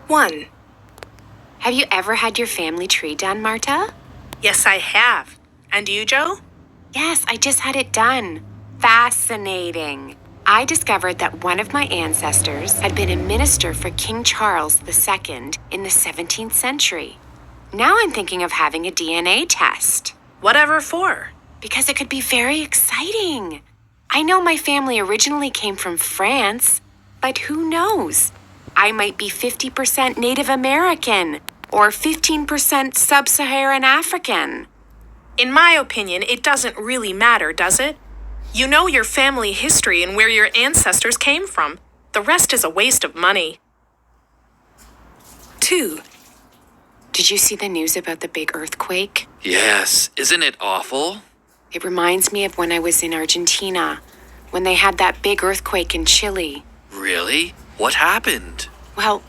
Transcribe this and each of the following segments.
1. Have you ever had your family tree done, Marta? Yes, I have. And you, Joe? Yes, I just had it done. Fascinating. I discovered that one of my ancestors had been a minister for King Charles II in the 17th century. Now I'm thinking of having a DNA test. Whatever for? Because it could be very exciting. I know my family originally came from France, but who knows? I might be 50% Native American or 15% Sub-Saharan African. In my opinion, it doesn't really matter, does it? You know your family history and where your ancestors came from. The rest is a waste of money. 2. Did you see the news about the big earthquake? Yes, isn't it awful? It reminds me of when I was in Argentina, when they had that big earthquake in Chile. Really? What happened? Well,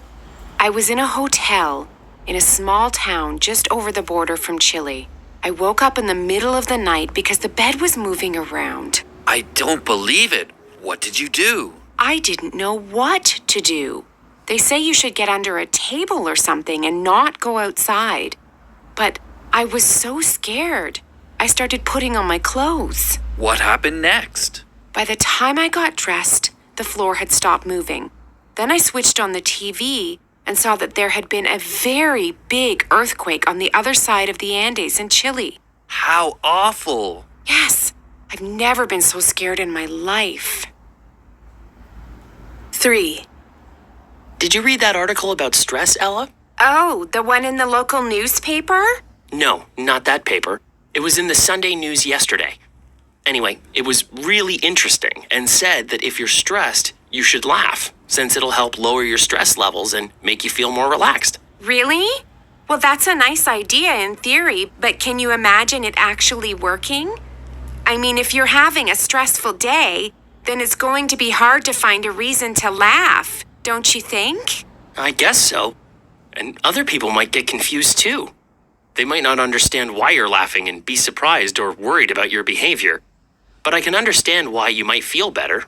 I was in a hotel in a small town just over the border from Chile. I woke up in the middle of the night because the bed was moving around. I don't believe it. What did you do? I didn't know what to do. They say you should get under a table or something and not go outside. But I was so scared. I started putting on my clothes. What happened next? By the time I got dressed, the floor had stopped moving. Then I switched on the TV and saw that there had been a very big earthquake on the other side of the Andes in Chile. How awful. Yes, I've never been so scared in my life. 3. Did you read that article about stress, Ella? Oh, the one in the local newspaper? No, not that paper. It was in the Sunday news yesterday. Anyway, it was really interesting and said that if you're stressed, you should laugh, since it'll help lower your stress levels and make you feel more relaxed. Really? Well, that's a nice idea in theory, but can you imagine it actually working? I mean, if you're having a stressful day, then it's going to be hard to find a reason to laugh, don't you think? I guess so. And other people might get confused too. They might not understand why you're laughing and be surprised or worried about your behavior. But I can understand why you might feel better.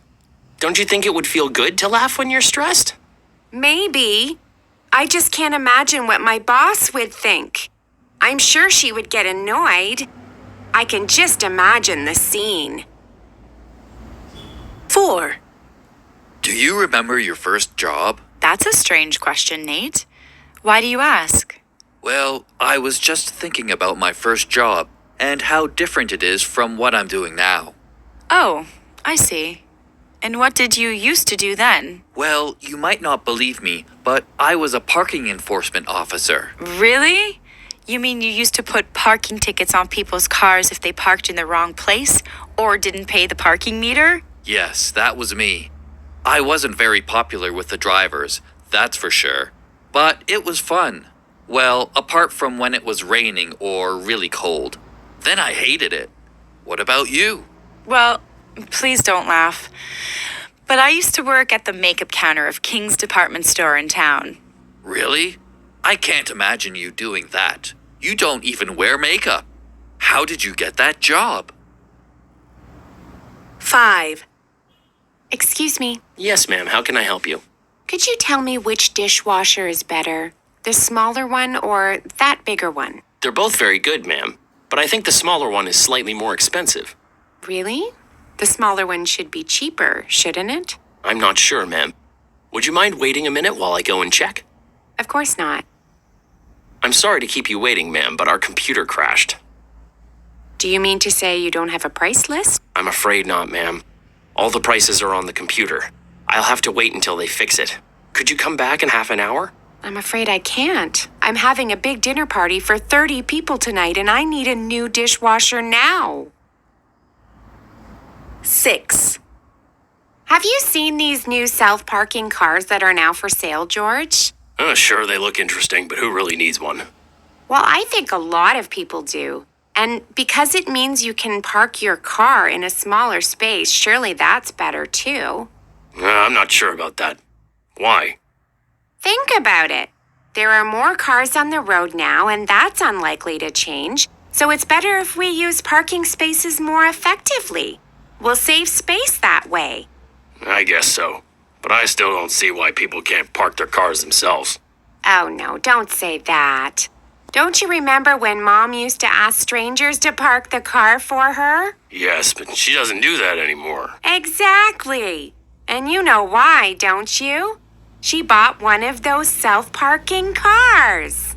Don't you think it would feel good to laugh when you're stressed? Maybe. I just can't imagine what my boss would think. I'm sure she would get annoyed. I can just imagine the scene. 4. Do you remember your first job? That's a strange question, Nate. Why do you ask? Well, I was just thinking about my first job and how different it is from what I'm doing now. Oh, I see. And what did you used to do then? Well, you might not believe me, but I was a parking enforcement officer. Really? You mean you used to put parking tickets on people's cars if they parked in the wrong place or didn't pay the parking meter? Yes, that was me. I wasn't very popular with the drivers, that's for sure. But it was fun. Well, apart from when it was raining or really cold. Then I hated it. What about you? Well, please don't laugh. But I used to work at the makeup counter of King's department store in town. Really? I can't imagine you doing that. You don't even wear makeup. How did you get that job? 5. Excuse me, Yes, ma'am. How can I help you? could you tell me which dishwasher is better? The smaller one or that bigger one? They're both very good, ma'am. But I think the smaller one is slightly more expensive. Really? The smaller one should be cheaper, shouldn't it? I'm not sure, ma'am. Would you mind waiting a minute while I go and check? Of course not. I'm sorry to keep you waiting, ma'am, but our computer crashed. Do you mean to say you don't have a price list? I'm afraid not, ma'am. All the prices are on the computer. I'll have to wait until they fix it. Could you come back in half an hour? I'm afraid I can't. I'm having a big dinner party for 30 people tonight and I need a new dishwasher now. 6. Have you seen these new self-parking cars that are now for sale, George? Sure, they look interesting, but who really needs one? Well, I think a lot of people do. And because it means you can park your car in a smaller space, surely that's better too. I'm not sure about that. Why? Think about it. There are more cars on the road now, and that's unlikely to change. So it's better if we use parking spaces more effectively. We'll save space that way. I guess so. But I still don't see why people can't park their cars themselves. Oh, no, don't say that. Don't you remember when Mom used to ask strangers to park the car for her? Yes, but she doesn't do that anymore. Exactly. And you know why, don't you? She bought one of those self-parking cars.